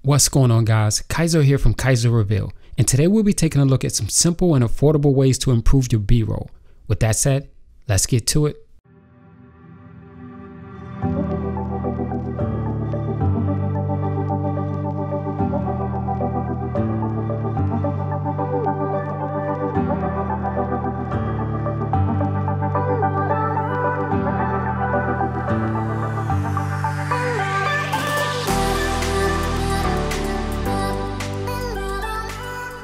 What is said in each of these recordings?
What's going on, guys? Kaiser here from keyserreveal, and today we'll be taking a look at some simple and affordable ways to improve your B-roll. With that said, let's get to it.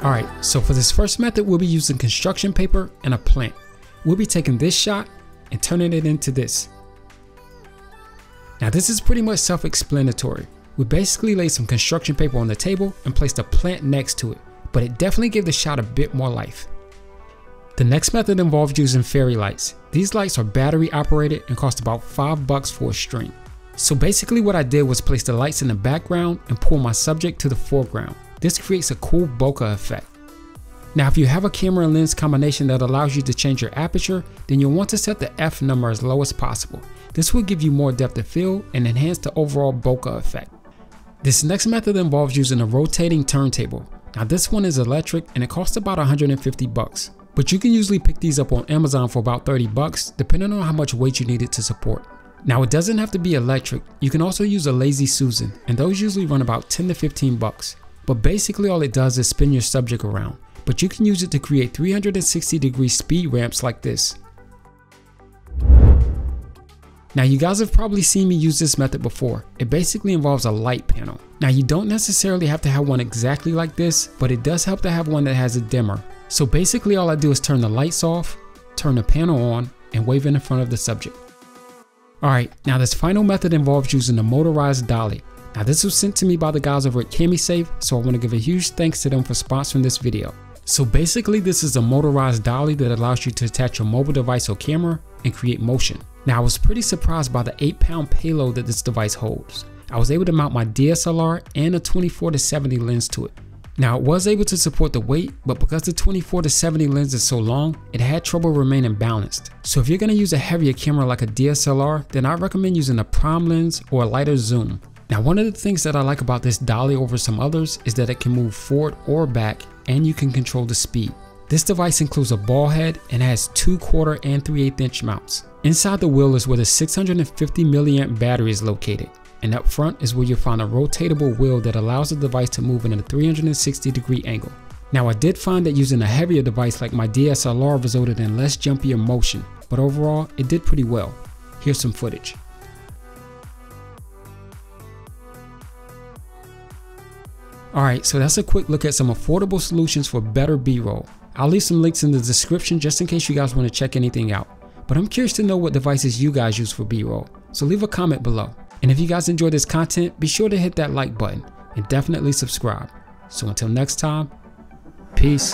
Alright, so for this first method, we'll be using construction paper and a plant. We'll be taking this shot and turning it into this. Now this is pretty much self-explanatory. We basically laid some construction paper on the table and placed a plant next to it, but it definitely gave the shot a bit more life. The next method involves using fairy lights. These lights are battery operated and cost about $5 for a string. So basically what I did was place the lights in the background and pull my subject to the foreground. This creates a cool bokeh effect. Now if you have a camera and lens combination that allows you to change your aperture, then you'll want to set the f number as low as possible. This will give you more depth of field and enhance the overall bokeh effect. This next method involves using a rotating turntable. Now this one is electric and it costs about 150 bucks. But you can usually pick these up on Amazon for about 30 bucks depending on how much weight you need it to support. Now it doesn't have to be electric, you can also use a Lazy Susan, and those usually run about 10 to 15 bucks. But basically all it does is spin your subject around, but you can use it to create 360-degree speed ramps like this. Now you guys have probably seen me use this method before. It basically involves a light panel. Now you don't necessarily have to have one exactly like this, but it does help to have one that has a dimmer. So basically all I do is turn the lights off, turn the panel on, and wave it in front of the subject. Alright, now this final method involves using the Motorized Dolly. Now this was sent to me by the guys over at KamiSafe, so I want to give a huge thanks to them for sponsoring this video. So basically this is a motorized dolly that allows you to attach your mobile device or camera and create motion. Now I was pretty surprised by the 8-pound payload that this device holds. I was able to mount my DSLR and a 24-70 lens to it. Now it was able to support the weight, but because the 24-70 lens is so long, it had trouble remaining balanced. So if you're going to use a heavier camera like a DSLR, then I recommend using a prime lens or a lighter zoom. Now one of the things that I like about this dolly over some others is that it can move forward or back and you can control the speed. This device includes a ball head and has 2/4 and 3/8 inch mounts. Inside the wheel is where the 650 milliamp battery is located, and up front is where you'll find a rotatable wheel that allows the device to move in a 360-degree angle. Now I did find that using a heavier device like my DSLR resulted in less jumpier motion, but overall it did pretty well. Here's some footage. Alright, so that's a quick look at some affordable solutions for better B-roll. I'll leave some links in the description just in case you guys want to check anything out. But I'm curious to know what devices you guys use for B-roll, so leave a comment below. And if you guys enjoyed this content, be sure to hit that like button and definitely subscribe. So until next time, peace.